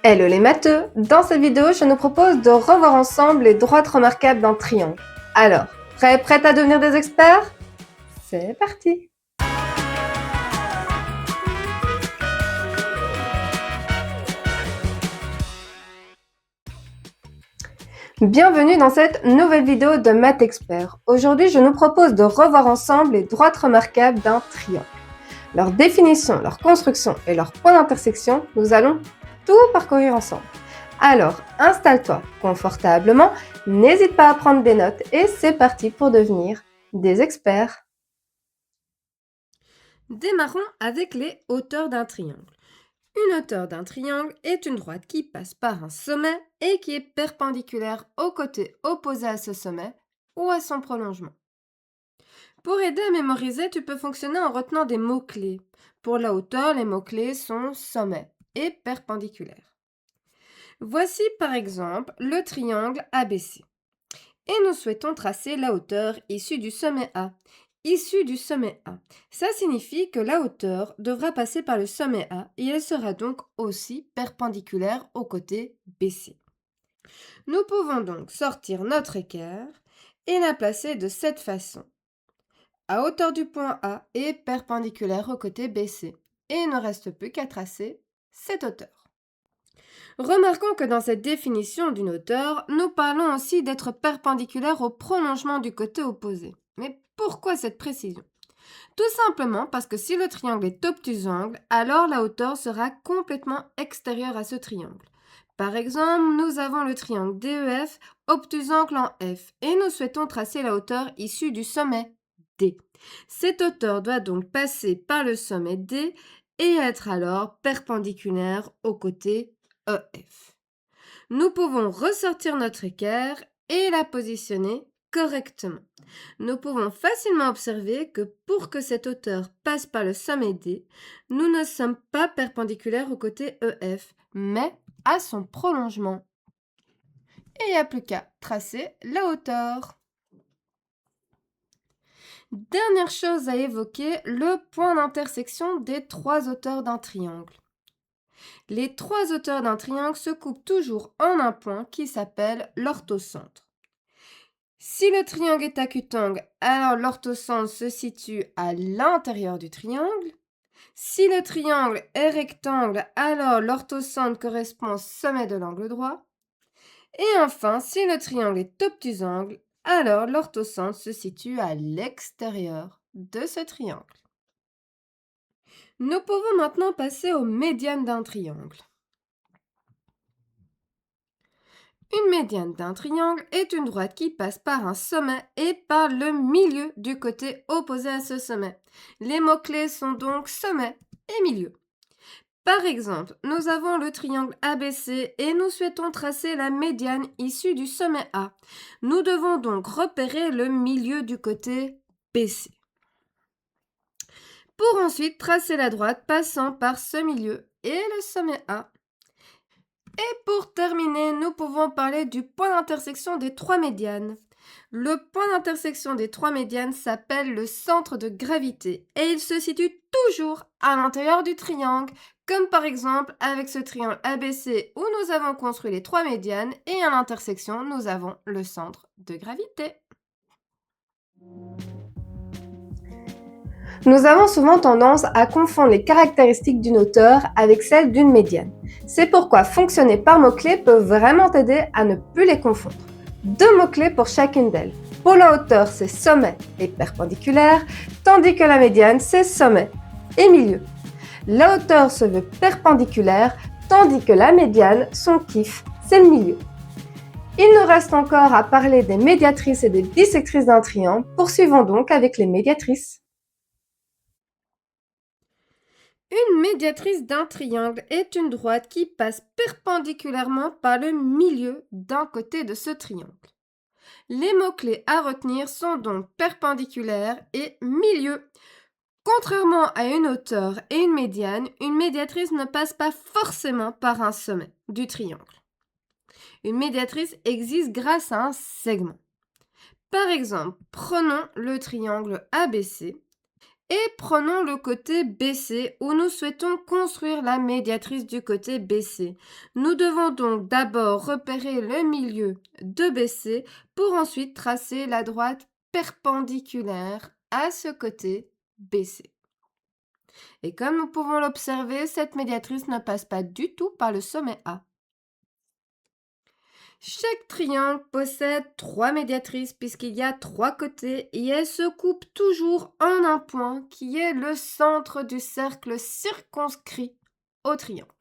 Hello les matheux! Dans cette vidéo, je nous propose de revoir ensemble les droites remarquables d'un triangle. Alors, prête à devenir des experts? C'est parti! Bienvenue dans cette nouvelle vidéo de Math Expert. Aujourd'hui, je nous propose de revoir ensemble les droites remarquables d'un triangle. Leur définition, leur construction et leurs points d'intersection, nous allons tout parcourir ensemble. Alors, installe-toi confortablement, n'hésite pas à prendre des notes et c'est parti pour devenir des experts. Démarrons avec les hauteurs d'un triangle. Une hauteur d'un triangle est une droite qui passe par un sommet et qui est perpendiculaire au côté opposé à ce sommet ou à son prolongement. Pour aider à mémoriser, tu peux fonctionner en retenant des mots-clés. Pour la hauteur, les mots-clés sont sommet et perpendiculaire. Voici par exemple le triangle ABC. Et nous souhaitons tracer la hauteur issue du sommet A. Issue du sommet A. Ça signifie que la hauteur devra passer par le sommet A et elle sera donc aussi perpendiculaire au côté BC. Nous pouvons donc sortir notre équerre et la placer de cette façon. À hauteur du point A est perpendiculaire au côté BC. Et il ne reste plus qu'à tracer cette hauteur. Remarquons que dans cette définition d'une hauteur, nous parlons aussi d'être perpendiculaire au prolongement du côté opposé. Mais pourquoi cette précision? Tout simplement parce que si le triangle est obtusangle, alors la hauteur sera complètement extérieure à ce triangle. Par exemple, nous avons le triangle DEF obtusangle en F et nous souhaitons tracer la hauteur issue du sommet D. Cette hauteur doit donc passer par le sommet D et être alors perpendiculaire au côté EF. Nous pouvons ressortir notre équerre et la positionner correctement. Nous pouvons facilement observer que pour que cette hauteur passe par le sommet D, nous ne sommes pas perpendiculaires au côté EF, mais à son prolongement. Et il n'y a plus qu'à tracer la hauteur. Dernière chose à évoquer, le point d'intersection des trois hauteurs d'un triangle. Les trois hauteurs d'un triangle se coupent toujours en un point qui s'appelle l'orthocentre. Si le triangle est acutangle, alors l'orthocentre se situe à l'intérieur du triangle. Si le triangle est rectangle, alors l'orthocentre correspond au sommet de l'angle droit. Et enfin, si le triangle est obtusangle, alors l'orthocentre se situe à l'extérieur de ce triangle. Nous pouvons maintenant passer aux médianes d'un triangle. Une médiane d'un triangle est une droite qui passe par un sommet et par le milieu du côté opposé à ce sommet. Les mots-clés sont donc sommet et milieu. Par exemple, nous avons le triangle ABC et nous souhaitons tracer la médiane issue du sommet A. Nous devons donc repérer le milieu du côté BC. Pour ensuite tracer la droite passant par ce milieu et le sommet A. Et pour terminer, nous pouvons parler du point d'intersection des trois médianes. Le point d'intersection des trois médianes s'appelle le centre de gravité et il se situe toujours à l'intérieur du triangle, comme par exemple avec ce triangle ABC où nous avons construit les trois médianes et à l'intersection, nous avons le centre de gravité. Nous avons souvent tendance à confondre les caractéristiques d'une hauteur avec celles d'une médiane. C'est pourquoi fonctionner par mots-clés peut vraiment t'aider à ne plus les confondre. Deux mots-clés pour chacune d'elles. Pour la hauteur, c'est sommet et perpendiculaire, tandis que la médiane, c'est sommet et milieu. La hauteur se veut perpendiculaire, tandis que la médiane, son kiff, c'est le milieu. Il nous reste encore à parler des médiatrices et des bissectrices d'un triangle. Poursuivons donc avec les médiatrices. Une médiatrice d'un triangle est une droite qui passe perpendiculairement par le milieu d'un côté de ce triangle. Les mots-clés à retenir sont donc perpendiculaire et milieu. Contrairement à une hauteur et une médiatrice ne passe pas forcément par un sommet du triangle. Une médiatrice existe grâce à un segment. Par exemple, prenons le triangle ABC Et prenons le côté BC où nous souhaitons construire la médiatrice du côté BC. Nous devons donc d'abord repérer le milieu de BC pour ensuite tracer la droite perpendiculaire à ce côté BC. Et comme nous pouvons l'observer, cette médiatrice ne passe pas du tout par le sommet A. Chaque triangle possède 3 médiatrices puisqu'il y a 3 côtés et elles se coupent toujours en un point qui est le centre du cercle circonscrit au triangle.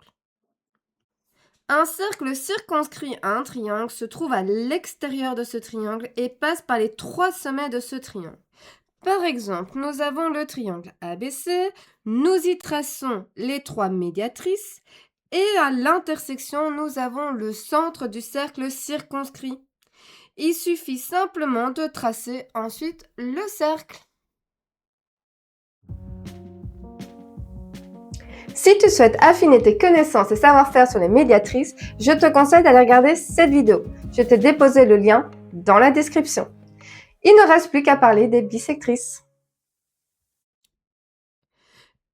Un cercle circonscrit à un triangle se trouve à l'extérieur de ce triangle et passe par les 3 sommets de ce triangle. Par exemple, nous avons le triangle ABC, nous y traçons les 3 médiatrices et à l'intersection, nous avons le centre du cercle circonscrit. Il suffit simplement de tracer ensuite le cercle. Si tu souhaites affiner tes connaissances et savoir-faire sur les médiatrices, je te conseille d'aller regarder cette vidéo. Je t'ai déposé le lien dans la description. Il ne reste plus qu'à parler des bisectrices.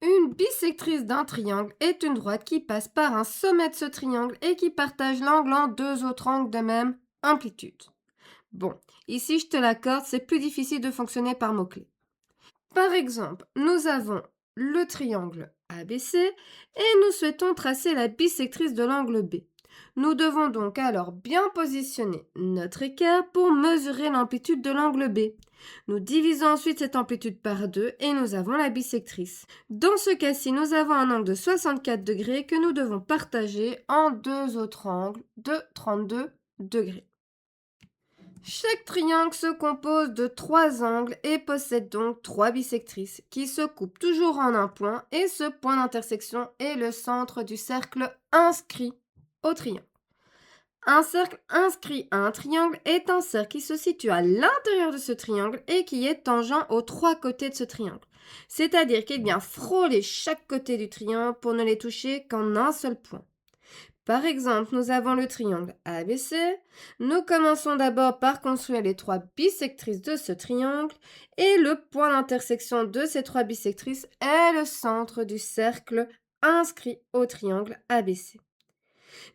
Une bisectrice d'un triangle est une droite qui passe par un sommet de ce triangle et qui partage l'angle en 2 autres angles de même amplitude. Bon, ici je te l'accorde, c'est plus difficile de fonctionner par mots-clés. Par exemple, nous avons le triangle ABC et nous souhaitons tracer la bisectrice de l'angle B. Nous devons donc alors bien positionner notre équerre pour mesurer l'amplitude de l'angle B. Nous divisons ensuite cette amplitude par 2 et nous avons la bisectrice. Dans ce cas-ci, nous avons un angle de 64 degrés que nous devons partager en 2 autres angles de 32 degrés. Chaque triangle se compose de 3 angles et possède donc 3 bisectrices qui se coupent toujours en un point et ce point d'intersection est le centre du cercle inscrit au triangle. Un cercle inscrit à un triangle est un cercle qui se situe à l'intérieur de ce triangle et qui est tangent aux 3 côtés de ce triangle. C'est-à-dire qu'il vient frôler chaque côté du triangle pour ne les toucher qu'en un seul point. Par exemple, nous avons le triangle ABC. Nous commençons d'abord par construire les 3 bisectrices de ce triangle et le point d'intersection de ces 3 bisectrices est le centre du cercle inscrit au triangle ABC.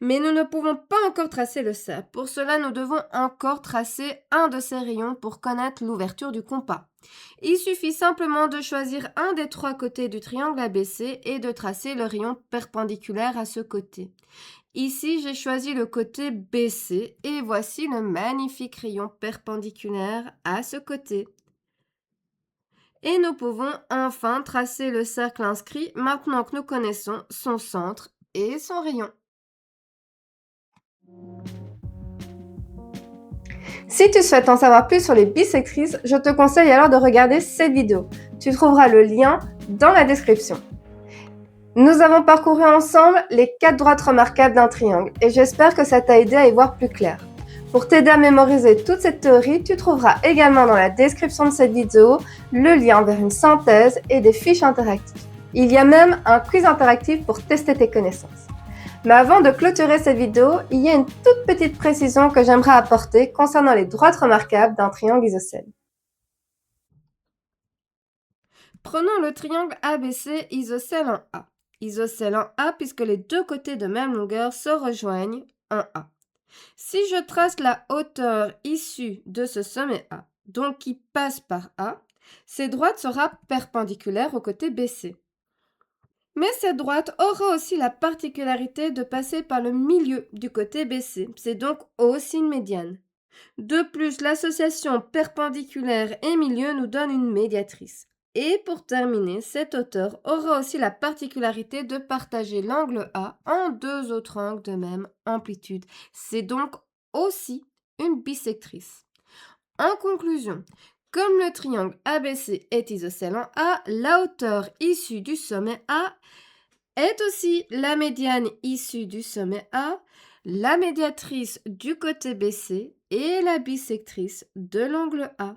Mais nous ne pouvons pas encore tracer le cercle. Pour cela, nous devons encore tracer un de ces rayons pour connaître l'ouverture du compas. Il suffit simplement de choisir un des 3 côtés du triangle ABC et de tracer le rayon perpendiculaire à ce côté. Ici, j'ai choisi le côté BC et voici le magnifique rayon perpendiculaire à ce côté. Et nous pouvons enfin tracer le cercle inscrit maintenant que nous connaissons son centre et son rayon. Si tu souhaites en savoir plus sur les bisectrices, je te conseille alors de regarder cette vidéo. Tu trouveras le lien dans la description. Nous avons parcouru ensemble les 4 droites remarquables d'un triangle et j'espère que ça t'a aidé à y voir plus clair. Pour t'aider à mémoriser toute cette théorie, tu trouveras également dans la description de cette vidéo le lien vers une synthèse et des fiches interactives. Il y a même un quiz interactif pour tester tes connaissances. Mais avant de clôturer cette vidéo, il y a une toute petite précision que j'aimerais apporter concernant les droites remarquables d'un triangle isocèle. Prenons le triangle ABC isocèle en A. Isocèle en A puisque les 2 côtés de même longueur se rejoignent en A. Si je trace la hauteur issue de ce sommet A, donc qui passe par A, cette droite sera perpendiculaire au côté BC. Mais cette droite aura aussi la particularité de passer par le milieu du côté BC, c'est donc aussi une médiane. De plus, l'association perpendiculaire et milieu nous donne une médiatrice. Et pour terminer, cette hauteur aura aussi la particularité de partager l'angle A en 2 autres angles de même amplitude. C'est donc aussi une bisectrice. En conclusion, comme le triangle ABC est isocèle en A, la hauteur issue du sommet A est aussi la médiane issue du sommet A, la médiatrice du côté BC et la bisectrice de l'angle A.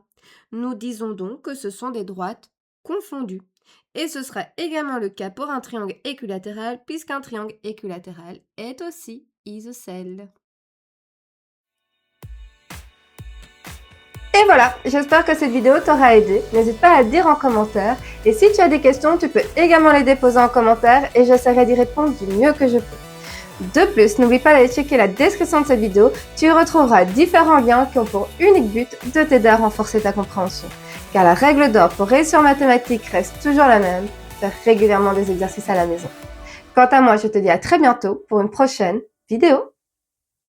Nous disons donc que ce sont des droites confondues. Et ce sera également le cas pour un triangle équilatéral puisqu'un triangle équilatéral est aussi isocèle. Et voilà, j'espère que cette vidéo t'aura aidé. N'hésite pas à le dire en commentaire. Et si tu as des questions, tu peux également les déposer en commentaire et j'essaierai d'y répondre du mieux que je peux. De plus, n'oublie pas d'aller checker la description de cette vidéo. Tu y retrouveras différents liens qui ont pour unique but de t'aider à renforcer ta compréhension. Car la règle d'or pour réussir en mathématiques reste toujours la même, faire régulièrement des exercices à la maison. Quant à moi, je te dis à très bientôt pour une prochaine vidéo.